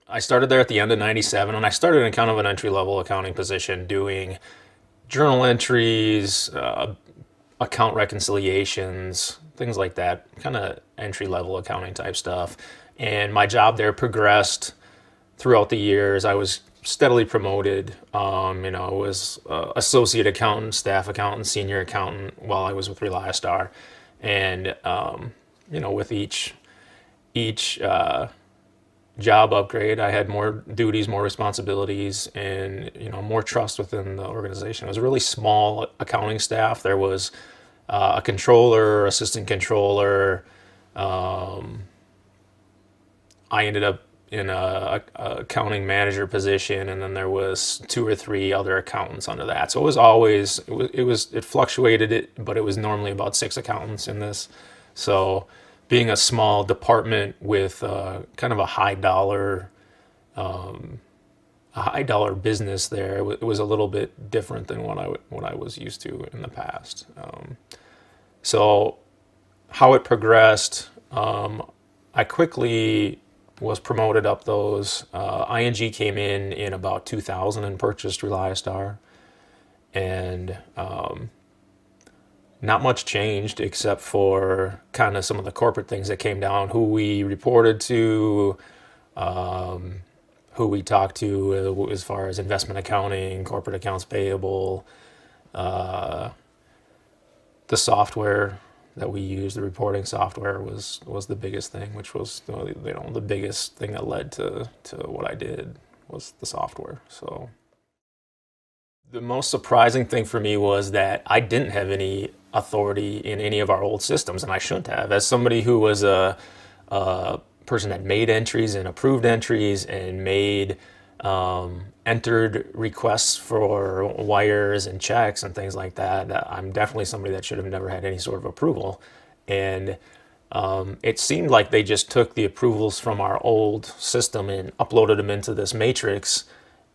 I started there at the end of 97, and I started in kind of an entry level accounting position doing journal entries, account reconciliations, things like that, kind of entry level accounting type stuff. And my job there progressed throughout the years. I was steadily promoted. I was associate accountant, staff accountant, senior accountant while I was with ReliaStar, and with each job upgrade, I had more duties, more responsibilities, and more trust within the organization. It was a really small accounting staff. There was a controller, assistant controller. I ended up in a accounting manager position, and then there was two or three other accountants under that. So it was always it fluctuated but it was normally about six accountants in this. So being a small department with kind of a high dollar business there, it was a little bit different than what I was used to in the past. So how it progressed, I quickly was promoted up those. ING came in about 2000 and purchased ReliaStar, and not much changed except for kind of some of the corporate things that came down, who we reported to, who we talked to as far as investment accounting, corporate accounts payable, the software that we used, the reporting software was the biggest thing, which was the biggest thing that led to what I did was the software. So the most surprising thing for me was that I didn't have any authority in any of our old systems, and I shouldn't have. As somebody who was a person that made entries and approved entries and made entered requests for wires and checks and things like that, I'm definitely somebody that should have never had any sort of approval. And it seemed like they just took the approvals from our old system and uploaded them into this matrix.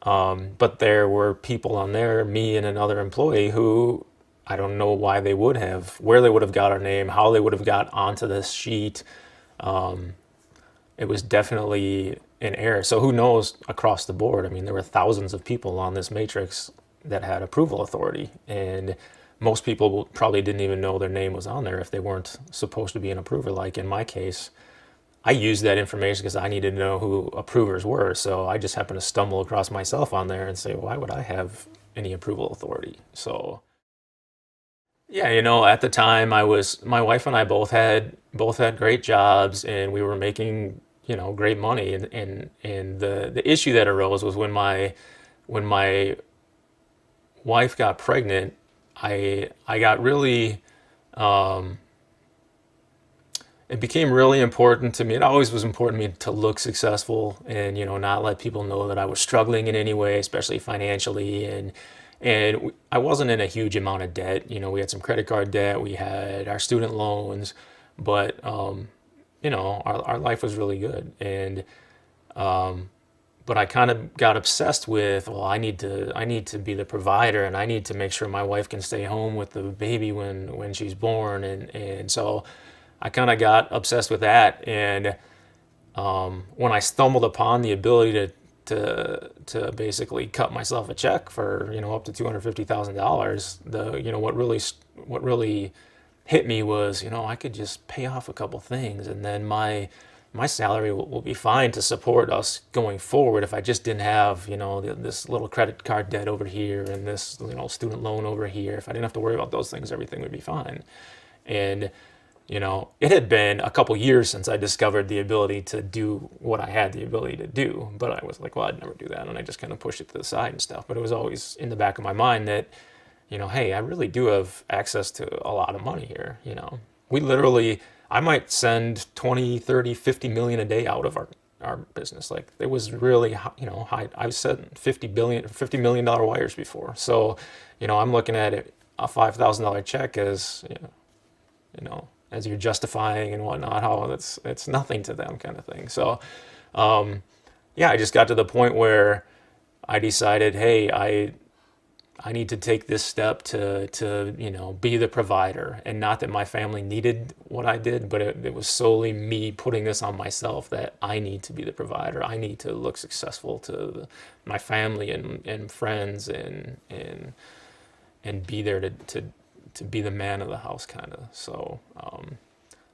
But there were people on there, me and another employee, who I don't know where they would have got our name, how they would have got onto this sheet. It was definitely an error. So who knows across the board? I mean, there were thousands of people on this matrix that had approval authority, and most people probably didn't even know their name was on there if they weren't supposed to be an approver. Like in my case, I used that information because I needed to know who approvers were. So I just happened to stumble across myself on there and say, why would I have any approval authority? So yeah, at the time my wife and I both had great jobs, and we were making, great money. And the issue that arose was when my wife got pregnant, I got really it became really important to me. It always was important to me to look successful and not let people know that I was struggling in any way, especially financially. And I wasn't in a huge amount of debt. We had some credit card debt, we had our student loans, but our life was really good. And but I kind of got obsessed with, well, I need to be the provider, and I need to make sure my wife can stay home with the baby when she's born, and so I kind of got obsessed with that. And when I stumbled upon the ability to basically cut myself a check for up to $250,000, what really hit me was, I could just pay off a couple things, and then my salary will be fine to support us going forward if I just didn't have, this little credit card debt over here and this, student loan over here. If I didn't have to worry about those things, everything would be fine. And, it had been a couple years since I discovered the ability to do what I had the ability to do. But I was like, well, I'd never do that. And I just kind of pushed it to the side and stuff. But it was always in the back of my mind that, hey, I really do have access to a lot of money here. We literally, I might send 20, 30, 50 million a day out of our business. Like it was really, high. I've sent $50 million wires before. So, I'm looking at it, a $5,000 check as, as you're justifying and whatnot, how it's nothing to them kind of thing. So, yeah, I just got to the point where I decided, hey, I need to take this step to be the provider, and not that my family needed what I did, but it was solely me putting this on myself, that I need to be the provider. I need to look successful to my family and friends, and be there to be the man of the house, kind of. So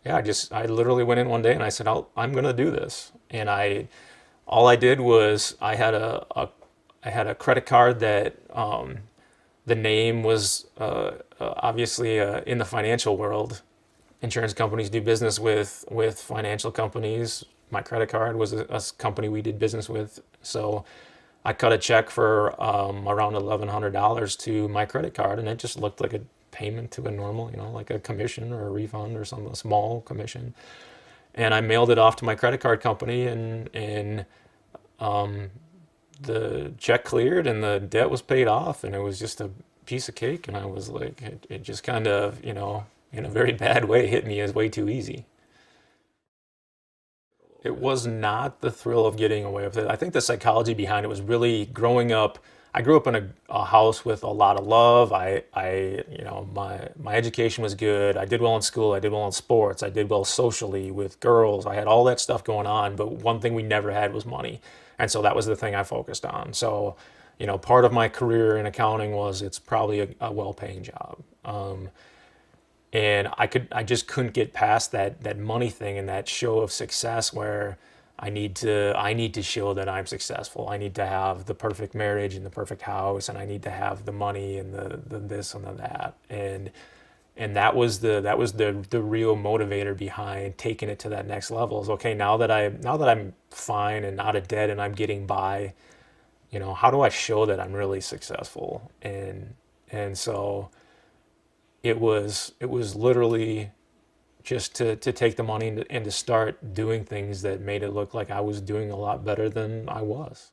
yeah, I literally went in one day and I said, I'm gonna do this. And all I did was I had a credit card that the name was obviously in the financial world. Insurance companies do business with financial companies. My credit card was a company we did business with. So I cut a check for around $1,100 to my credit card, and it just looked like a payment to a normal, like a commission or a refund or some small commission. And I mailed it off to my credit card company, and the check cleared and the debt was paid off, and it was just a piece of cake. And I was like, it just kind of, in a very bad way, hit me as way too easy. It was not the thrill of getting away with it. I think the psychology behind it was really growing up. I grew up in a house with a lot of love. My education was good. I did well in school. I did well in sports. I did well socially with girls. I had all that stuff going on, but one thing we never had was money. And so that was the thing I focused on. So, part of my career in accounting was it's probably a well-paying job. And I just couldn't get past that money thing and that show of success where I need to show that I'm successful. I need to have the perfect marriage and the perfect house, and I need to have the money and the this and the that. And that was the real motivator behind taking it to that next level. Is okay, now that I'm fine and out of debt and I'm getting by, how do I show that I'm really successful? And so it was literally just to take the money and to start doing things that made it look like I was doing a lot better than I was.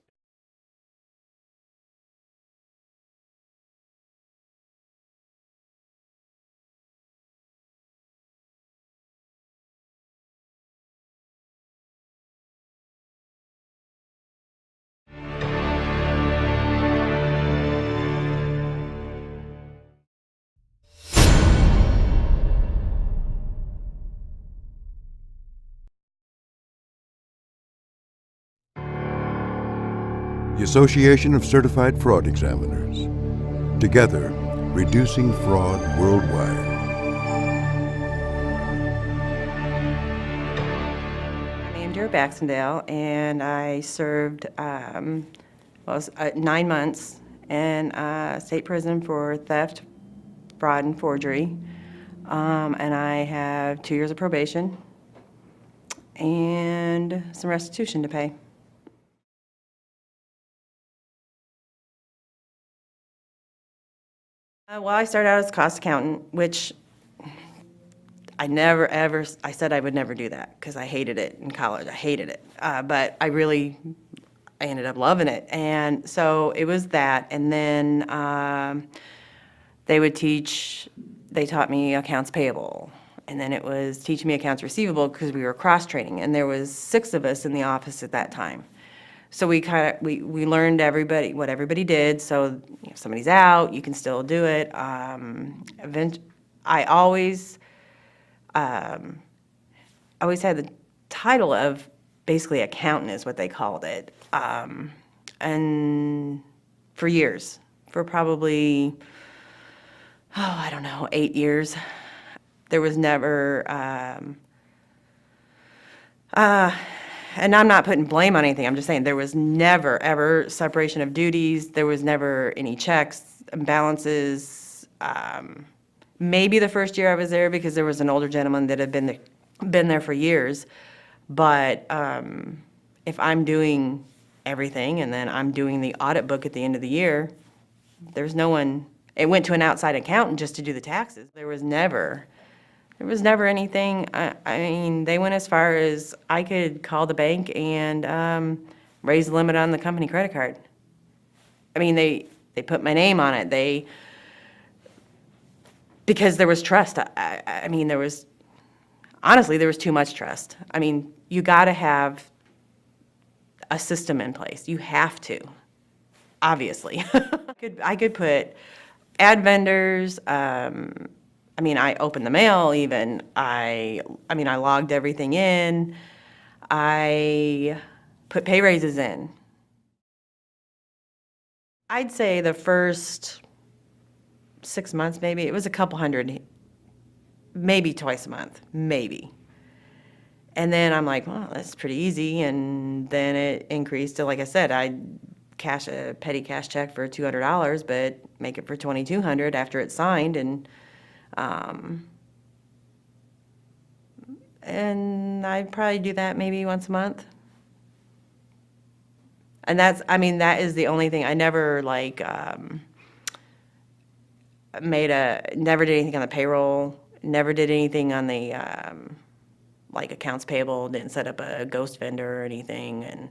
The Association of Certified Fraud Examiners. Together, reducing fraud worldwide. I'm Andrea Baxendale, and I served 9 months in state prison for theft, fraud, and forgery. And I have 2 years of probation and some restitution to pay. Well, I started out as a cost accountant, which I never, ever, I said I would never do that because I hated it in college. I hated it. But I ended up loving it. And so it was that. And then they taught me accounts payable. And then it was teaching me accounts receivable because we were cross-training. And there was 6 of us in the office at that time. So we learned what everybody did. So if somebody's out, you can still do it. I always had the title of basically accountant is what they called it. And for years, for probably, I don't know, 8 years, there was never, and I'm not putting blame on anything, I'm just saying there was never, ever separation of duties. There was never any checks and balances. Maybe the first year I was there because there was an older gentleman that had been there for years. But if I'm doing everything and then I'm doing the audit book at the end of the year, there's no one, it went to an outside accountant just to do the taxes. There was never anything. I mean, they went as far as I could call the bank and raise the limit on the company credit card. I mean, they put my name on it. Because there was trust. I mean, honestly, there was too much trust. I mean, you got to have a system in place. You have to, obviously. I could put ad vendors, I mean, I opened the mail even. I mean, I logged everything in. I put pay raises in. I'd say the first 6 months, maybe, it was a couple hundred, maybe twice a month, maybe. And then I'm like, well, that's pretty easy. And then it increased to, like I said, I'd cash a petty cash check for $200, but make it for $2,200 after it's signed. And I'd probably do that maybe once a month. And that's, I mean, that is the only thing. I never like never did anything on the payroll, never did anything on the like accounts payable, didn't set up a ghost vendor or anything, and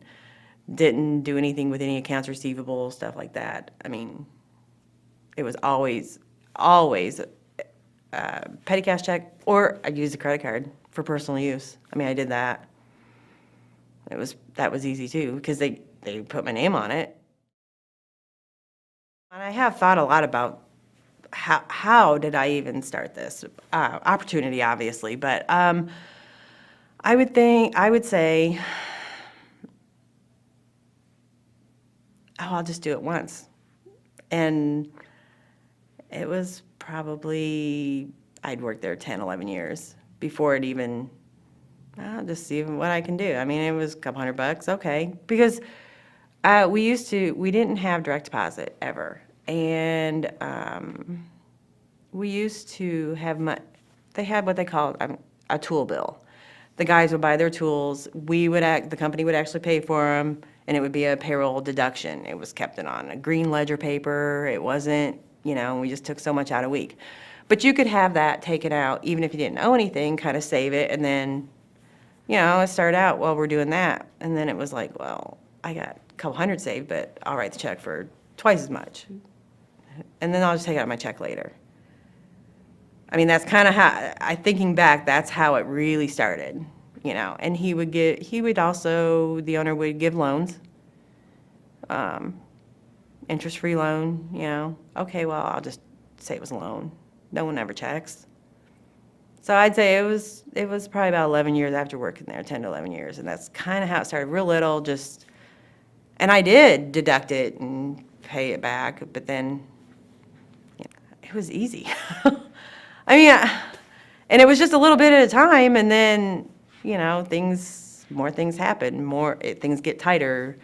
didn't do anything with any accounts receivable, stuff like that. I mean, it was always petty cash check, or I'd use a credit card for personal use. I mean, I did that. That was easy too, because they put my name on it. And I have thought a lot about how did I even start this? Opportunity, obviously, but I would say, oh, I'll just do it once. And it was probably, I'd worked there 10, 11 years before it even, just see what I can do. I mean, it was a couple $100, okay. Because we didn't have direct deposit ever. And we used to have, they had what they called a tool bill. The guys would buy their tools, the company would actually pay for them, and it would be a payroll deduction. It was kept on a green ledger paper. It wasn't, we just took so much out a week. But you could have that taken out, even if you didn't owe anything, kind of save it, and then, it started out, well, we're doing that. And then it was like, well, I got a couple hundred saved, but I'll write the check for twice as much. And then I'll just take out my check later. I mean, that's kind of how, thinking back, that's how it really started, And the owner would give loans, interest-free loan, Okay, well, I'll just say it was a loan. No one ever checks. So I'd say it was probably about 11 years after working there, 10 to 11 years, and that's kind of how it started, real little, and I did deduct it and pay it back, but then it was easy. I mean, and it was just a little bit at a time, and then, more things happen, things get tighter.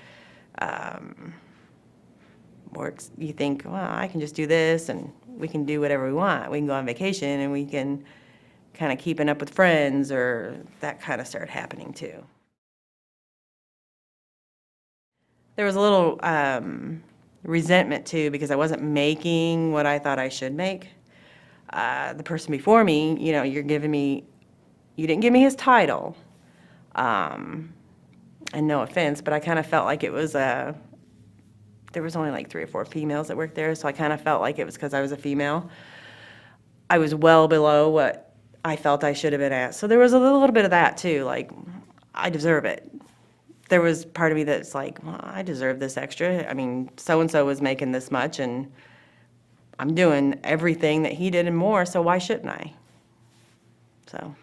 You think, well, I can just do this, and we can do whatever we want. We can go on vacation, and we can kind of keeping up with friends, or that kind of started happening too. There was a little resentment too, because I wasn't making what I thought I should make. The person before me, you didn't give me his title. And no offense, but I kind of felt like it was there was only like 3 or 4 females that worked there, so I kind of felt like it was because I was a female. I was well below what I felt I should have been at. So there was a little bit of that too, like, I deserve it. There was part of me that's like, well, I deserve this extra. I mean, so-and-so was making this much, and I'm doing everything that he did and more, so why shouldn't I? So,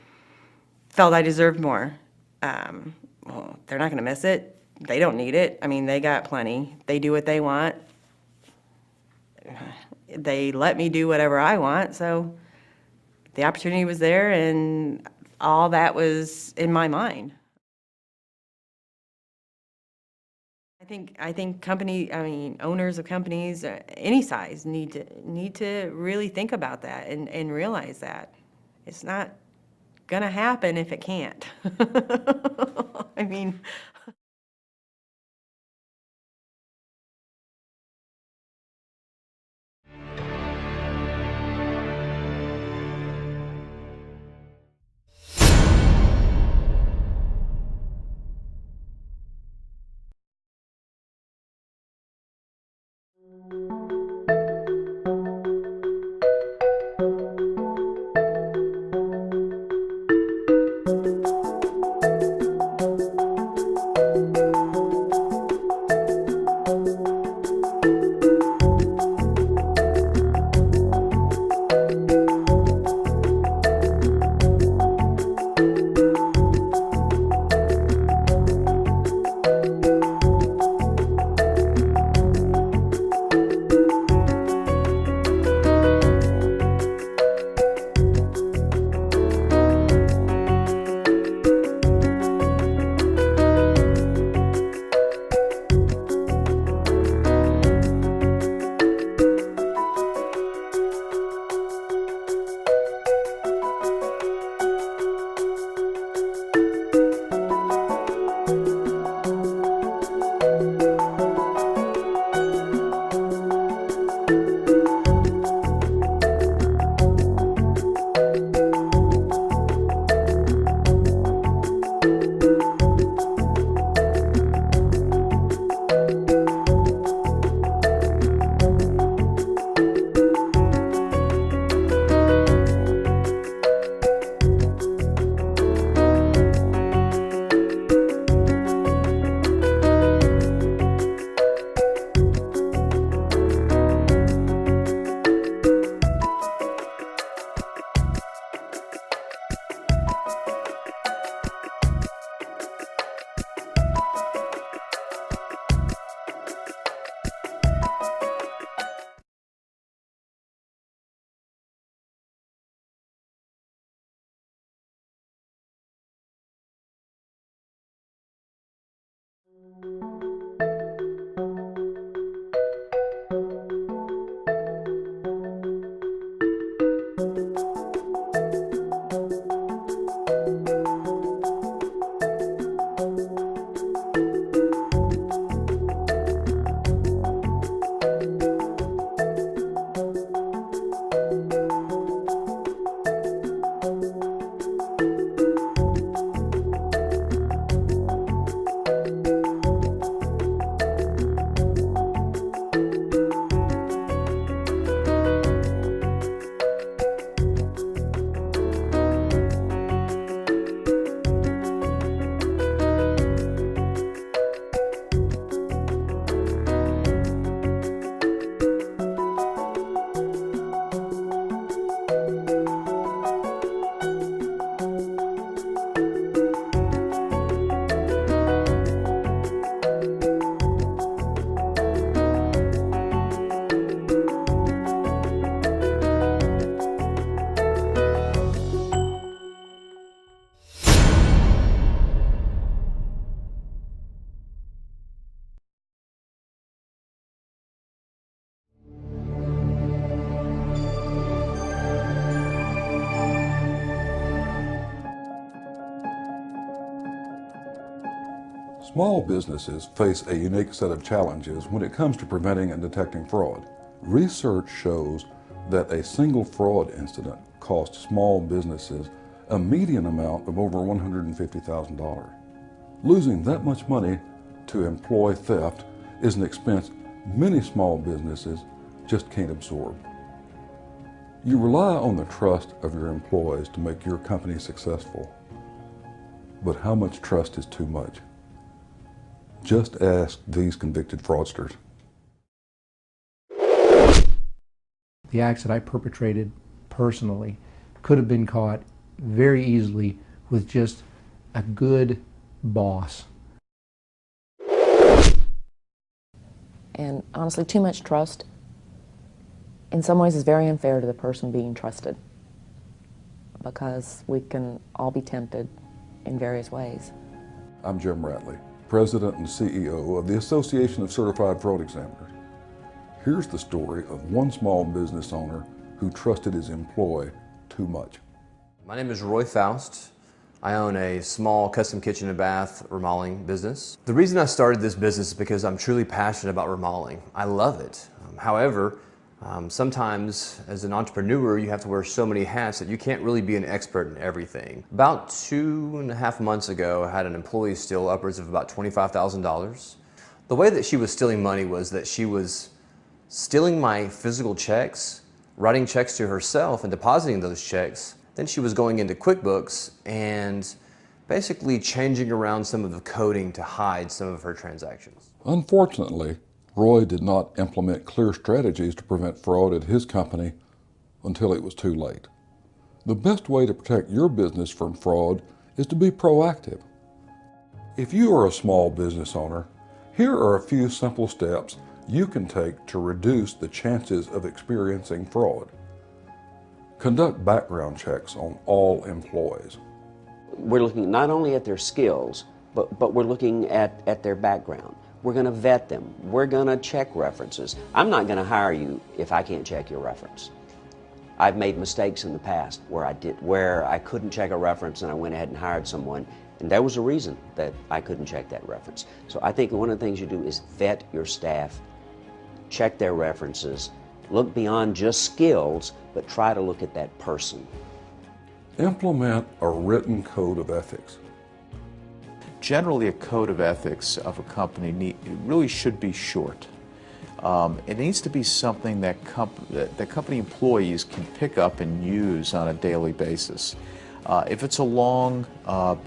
felt I deserved more. Well, they're not gonna miss it. They don't need it. I mean, they got plenty. They do what they want. They let me do whatever I want, so the opportunity was there, and all that was in my mind. I think owners of companies, any size, need to really think about that and realize that it's not gonna happen if it can't. I mean. Small businesses face a unique set of challenges when it comes to preventing and detecting fraud. Research shows that a single fraud incident costs small businesses a median amount of over $150,000. Losing that much money to employee theft is an expense many small businesses just can't absorb. You rely on the trust of your employees to make your company successful. But how much trust is too much? Just ask these convicted fraudsters. The acts that I perpetrated personally could have been caught very easily with just a good boss. And honestly, too much trust in some ways is very unfair to the person being trusted, because we can all be tempted in various ways. I'm Jim Ratley, President and CEO of the Association of Certified Fraud Examiners. Here's the story of one small business owner who trusted his employee too much. My name is Roy Faust. I own a small custom kitchen and bath remodeling business. The reason I started this business is because I'm truly passionate about remodeling. I love it. However, sometimes as an entrepreneur, you have to wear so many hats that you can't really be an expert in everything. About 2.5 months ago, I had an employee steal upwards of about $25,000. The way that she was stealing money was that she was stealing my physical checks, writing checks to herself and depositing those checks. Then she was going into QuickBooks and basically changing around some of the coding to hide some of her transactions. Unfortunately, Roy did not implement clear strategies to prevent fraud at his company until it was too late. The best way to protect your business from fraud is to be proactive. If you are a small business owner, here are a few simple steps you can take to reduce the chances of experiencing fraud. Conduct background checks on all employees. We're looking not only at their skills, but we're looking at their background. We're going to vet them. We're going to check references. I'm not going to hire you if I can't check your reference. I've made mistakes in the past where I couldn't check a reference and I went ahead and hired someone, and there was a reason that I couldn't check that reference. So I think one of the things you do is vet your staff, check their references, look beyond just skills, but try to look at that person. Implement a written code of ethics. Generally, a code of ethics of a company really should be short. It needs to be something that company employees can pick up and use on a daily basis. If it's a long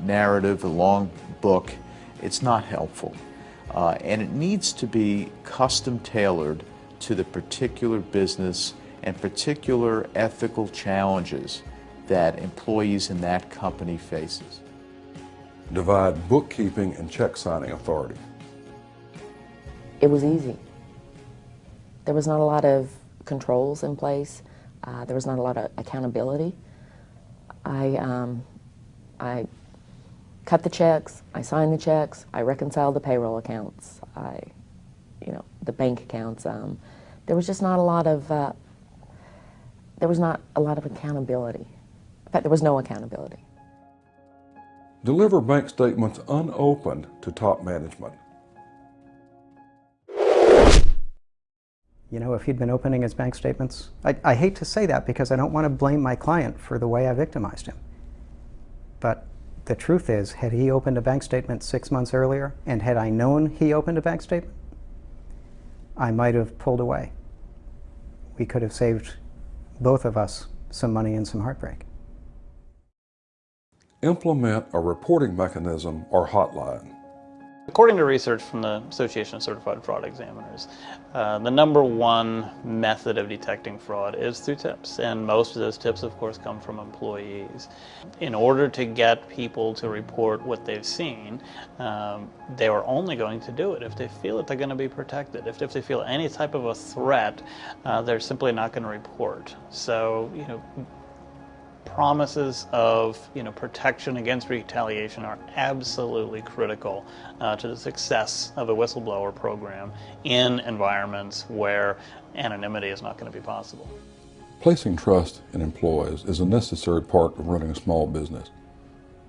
narrative, a long book, it's not helpful. And it needs to be custom tailored to the particular business and particular ethical challenges that employees in that company faces. Divide bookkeeping and check signing authority. It was easy. There was not a lot of controls in place. There was not a lot of accountability. I cut the checks, I signed the checks, I reconciled the payroll accounts, the bank accounts. There was just not a lot of accountability. In fact, there was no accountability. Deliver bank statements unopened to top management. You know, if he'd been opening his bank statements, I hate to say that because I don't want to blame my client for the way I victimized him. But the truth is, had he opened a bank statement 6 months earlier, and had I known he opened a bank statement, I might have pulled away. We could have saved both of us some money and some heartbreak. Implement a reporting mechanism or hotline. According to research from the Association of Certified Fraud Examiners, the #1 method of detecting fraud is through tips, and most of those tips, of course, come from employees. In order to get people to report what they've seen, they are only going to do it if they feel that they're going to be protected. If they feel any type of a threat, they're simply not going to report. So, promises of protection against retaliation are absolutely critical to the success of a whistleblower program in environments where anonymity is not going to be possible. Placing trust in employees is a necessary part of running a small business,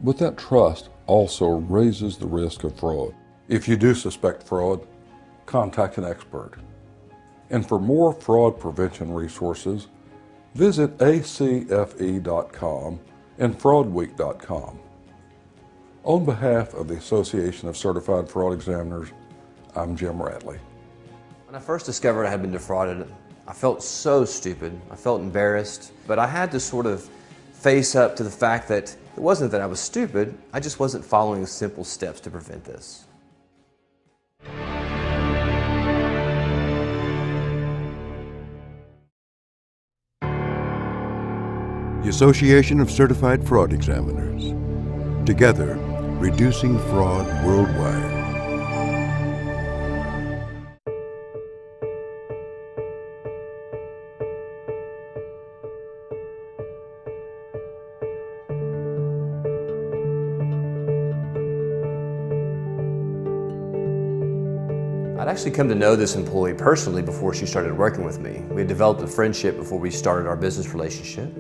but that trust also raises the risk of fraud. If you do suspect fraud, contact an expert. And for more fraud prevention resources, visit acfe.com and fraudweek.com. On behalf of the Association of Certified Fraud Examiners, I'm Jim Ratley. When I first discovered I had been defrauded, I felt so stupid. I felt embarrassed, but I had to sort of face up to the fact that it wasn't that I was stupid, I just wasn't following simple steps to prevent this. The Association of Certified Fraud Examiners. Together, reducing fraud worldwide. I'd actually come to know this employee personally before she started working with me. We had developed a friendship before we started our business relationship.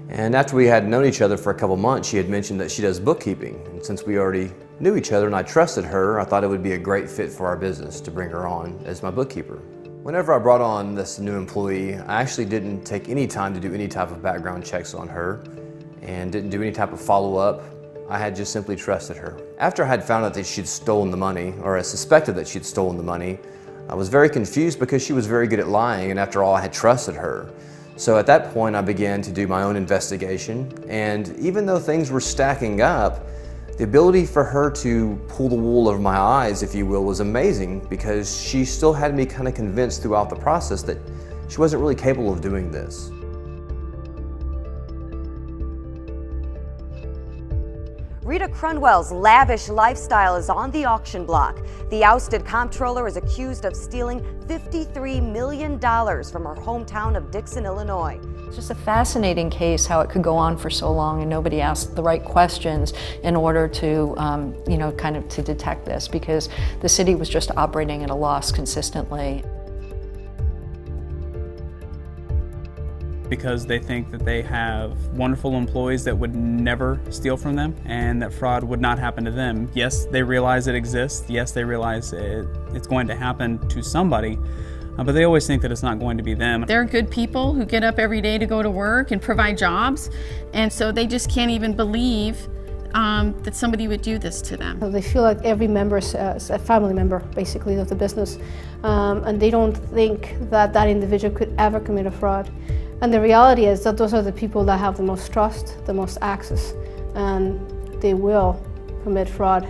And after we had known each other for a couple months, she had mentioned that she does bookkeeping. And since we already knew each other and I trusted her, I thought it would be a great fit for our business to bring her on as my bookkeeper. Whenever I brought on this new employee, I actually didn't take any time to do any type of background checks on her and didn't do any type of follow-up. I had just simply trusted her. After I had found out that she'd stolen the money, or I suspected that she'd stolen the money, I was very confused because she was very good at lying, and after all, I had trusted her. So at that point, I began to do my own investigation, and even though things were stacking up, the ability for her to pull the wool over my eyes, if you will, was amazing because she still had me kind of convinced throughout the process that she wasn't really capable of doing this. Rita Crunwell's lavish lifestyle is on the auction block. The ousted comptroller is accused of stealing $53 million from her hometown of Dixon, Illinois. It's just a fascinating case how it could go on for so long and nobody asked the right questions in order to, kind of to detect this because the city was just operating at a loss consistently. Because they think that they have wonderful employees that would never steal from them and that fraud would not happen to them. Yes, they realize it exists. Yes, they realize it's going to happen to somebody, but they always think that it's not going to be them. They're good people who get up every day to go to work and provide jobs, and so they just can't even believe that somebody would do this to them. They feel like every member is a family member, basically, of the business, and they don't think that that individual could ever commit a fraud. And the reality is that those are the people that have the most trust, the most access, and they will commit fraud.